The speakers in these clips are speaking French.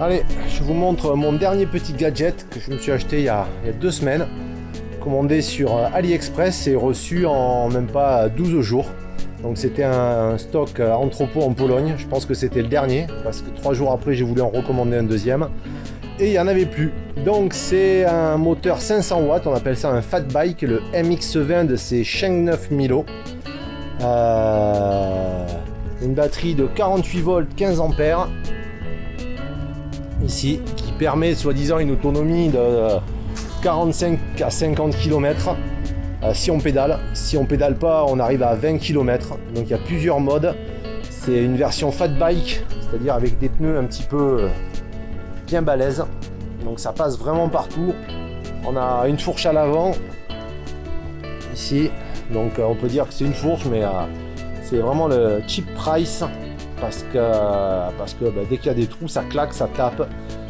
Allez, je vous montre mon dernier petit gadget que je me suis acheté il y a 2 semaines. Commandé sur AliExpress et reçu en même pas 12 jours. Donc c'était un stock entrepôt en Pologne. Je pense que c'était le dernier parce que 3 jours après j'ai voulu en recommander un deuxième. Et il n'y en avait plus. Donc c'est un moteur 500 watts, on appelle ça un fat bike, le MX20 de chez Sheng-9 Milo. Une batterie de 48 volts, 15 ampères. Ici, qui permet soi-disant une autonomie de 45 à 50 km si on pédale. Si on pédale pas, on arrive à 20 km. Donc il y a plusieurs modes. C'est une version fat bike, c'est-à-dire avec des pneus un petit peu bien balèzes. Donc ça passe vraiment partout. On a une fourche à l'avant ici. Donc on peut dire que c'est une fourche, mais c'est vraiment le cheap price. Parce que dès qu'il y a des trous, ça claque, ça tape.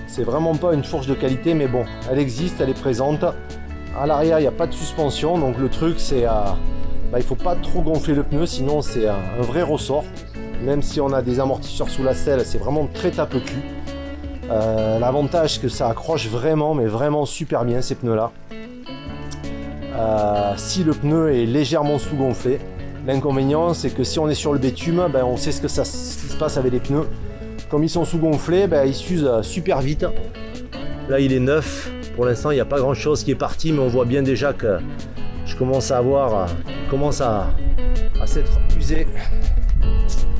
C'est vraiment pas une fourche de qualité, mais bon, elle existe, elle est présente. À l'arrière, il n'y a pas de suspension, donc le truc, c'est il faut pas trop gonfler le pneu, sinon c'est un vrai ressort. Même si on a des amortisseurs sous la selle, c'est vraiment très tape-cul. L'avantage, c'est que ça accroche vraiment, mais vraiment super bien ces pneus-là. Si le pneu est légèrement sous-gonflé. L'inconvénient, c'est que si on est sur le bitume, on sait ce qui se passe avec les pneus. Comme ils sont sous-gonflés, ils s'usent super vite. Là, il est neuf. Pour l'instant, il n'y a pas grand-chose qui est parti, mais on voit bien déjà que je commence à avoir, commence à s'être usé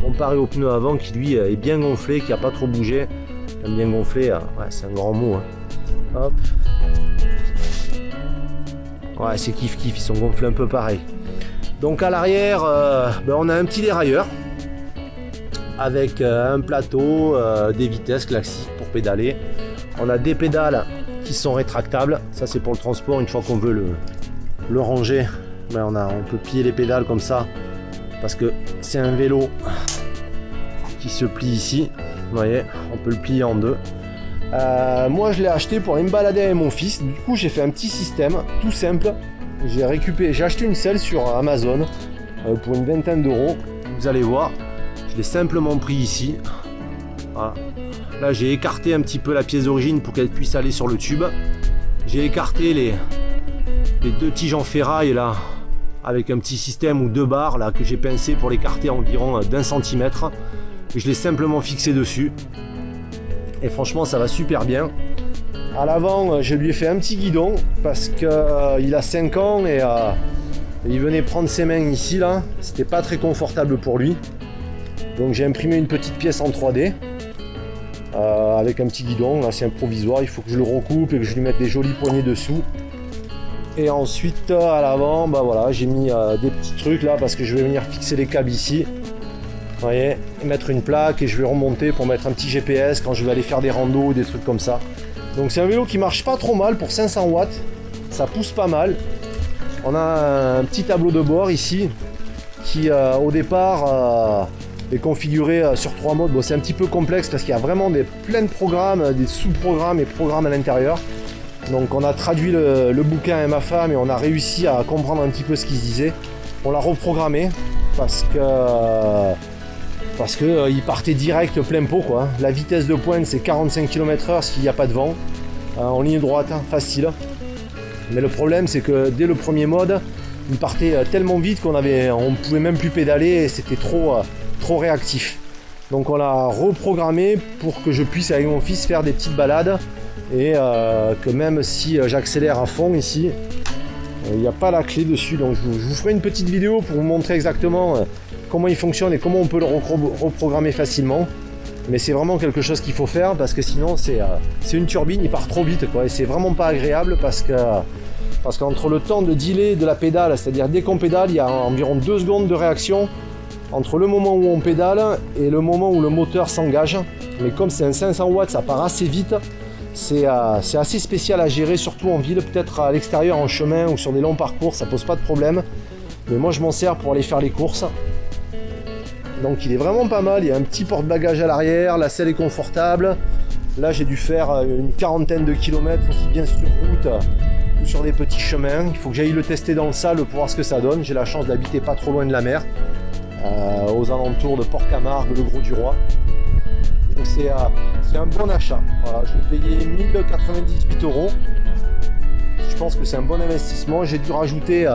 comparé au pneu avant qui lui est bien gonflé, qui n'a pas trop bougé. Bien gonflé, ouais, c'est un grand mot. Hein. Hop. Ouais, c'est kiff, ils sont gonflés un peu pareil. Donc à l'arrière, on a un petit dérailleur avec un plateau, des vitesses classiques pour pédaler. On a des pédales qui sont rétractables. Ça c'est pour le transport. Une fois qu'on veut le ranger, on peut plier les pédales comme ça parce que c'est un vélo qui se plie ici. Vous voyez, on peut le plier en deux. Moi je l'ai acheté pour aller me balader avec mon fils. Du coup j'ai fait un petit système tout simple. J'ai acheté une selle sur Amazon pour une vingtaine d'euros. Vous allez voir, je l'ai simplement pris ici. Voilà. Là j'ai écarté un petit peu la pièce d'origine pour qu'elle puisse aller sur le tube. J'ai écarté les 2 tiges en ferraille là avec un petit système ou 2 barres là que j'ai pincé pour l'écarter environ d'1 centimètre. Je l'ai simplement fixé dessus. Et franchement ça va super bien. À l'avant, je lui ai fait un petit guidon parce qu'il a 5 ans et il venait prendre ses mains ici là. C'était pas très confortable pour lui. Donc j'ai imprimé une petite pièce en 3D avec un petit guidon. Là c'est un provisoire. Il faut que je le recoupe et que je lui mette des jolies poignées dessous. Et ensuite à l'avant, voilà, j'ai mis des petits trucs là parce que je vais venir fixer les câbles ici. Vous voyez, mettre une plaque et je vais remonter pour mettre un petit GPS quand je vais aller faire des randos ou des trucs comme ça. Donc c'est un vélo qui marche pas trop mal pour 500 watts, ça pousse pas mal. On a un petit tableau de bord ici qui au départ est configuré sur 3 modes. Bon, c'est un petit peu complexe parce qu'il y a vraiment plein de programmes, des sous-programmes et programmes à l'intérieur. Donc on a traduit le bouquin à ma femme et on a réussi à comprendre un petit peu ce qu'il disait. On l'a reprogrammé parce que il partait direct plein pot quoi. La vitesse de pointe c'est 45 km/h s'il n'y a pas de vent, en ligne droite, facile. Mais le problème c'est que dès le premier mode, il partait tellement vite qu'on pouvait même plus pédaler et c'était trop réactif. Donc on l'a reprogrammé pour que je puisse avec mon fils faire des petites balades et que même si j'accélère à fond ici, il n'y a pas la clé dessus. Donc je vous ferai une petite vidéo pour vous montrer exactement comment il fonctionne et comment on peut le reprogrammer facilement. Mais c'est vraiment quelque chose qu'il faut faire parce que sinon c'est une turbine, il part trop vite quoi, et c'est vraiment pas agréable parce qu'entre le temps de delay de la pédale, c'est-à-dire dès qu'on pédale, il y a environ 2 secondes de réaction entre le moment où on pédale et le moment où le moteur s'engage. Mais comme c'est un 500 watts, ça part assez vite. C'est assez spécial à gérer, surtout en ville, peut-être à l'extérieur en chemin ou sur des longs parcours, ça pose pas de problème. Mais moi je m'en sers pour aller faire les courses. Donc il est vraiment pas mal, il y a un petit porte-bagages à l'arrière, la selle est confortable. Là j'ai dû faire une 40aine de kilomètres, aussi bien sur route que sur des petits chemins. Il faut que j'aille le tester dans le sable pour voir ce que ça donne. J'ai la chance d'habiter pas trop loin de la mer, aux alentours de Port-Camargue, le Gros-du-Roi. Donc c'est c'est un bon achat. Voilà, je l'ai payé 1098 €. Je pense que c'est un bon investissement. J'ai dû rajouter,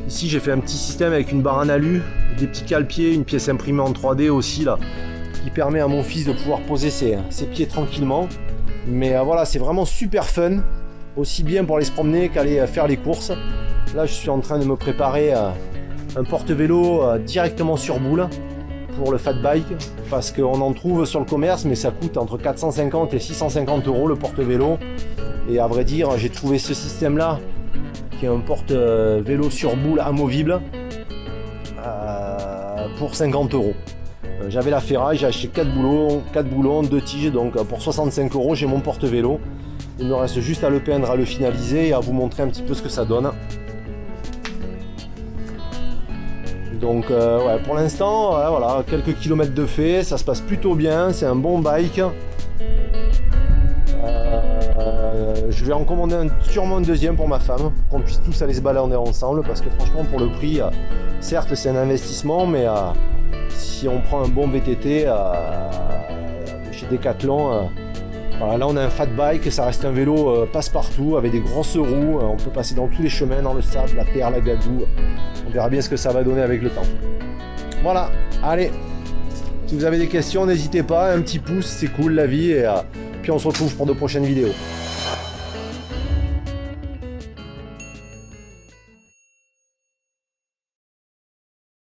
ici j'ai fait un petit système avec une barre en alu, des petits cale-pieds, une pièce imprimée en 3D aussi là, qui permet à mon fils de pouvoir poser ses pieds tranquillement. Mais voilà, c'est vraiment super fun, aussi bien pour aller se promener qu'aller faire les courses. Là, je suis en train de me préparer un porte-vélo directement sur boule pour le fat bike, parce qu'on en trouve sur le commerce, mais ça coûte entre 450 et 650 € le porte-vélo. Et à vrai dire, j'ai trouvé ce système-là, qui est un porte-vélo sur boule amovible, pour 50 €. J'avais la ferraille, j'ai acheté 4 boulons, 2 tiges, donc pour 65 € j'ai mon porte-vélo. Il me reste juste à le peindre, à le finaliser et à vous montrer un petit peu ce que ça donne. Donc ouais, pour l'instant, voilà, quelques kilomètres de fait, ça se passe plutôt bien, c'est un bon bike. Je vais en commander sûrement un deuxième pour ma femme, pour qu'on puisse tous aller se balader ensemble, parce que franchement pour le prix, certes c'est un investissement, mais si on prend un bon VTT chez Decathlon, voilà, là on a un fat bike, ça reste un vélo passe-partout avec des grosses roues, on peut passer dans tous les chemins, dans le sable, la terre, la gadoue. On verra bien ce que ça va donner avec le temps. Voilà, allez, si vous avez des questions, n'hésitez pas, un petit pouce, c'est cool la vie, et puis on se retrouve pour de prochaines vidéos.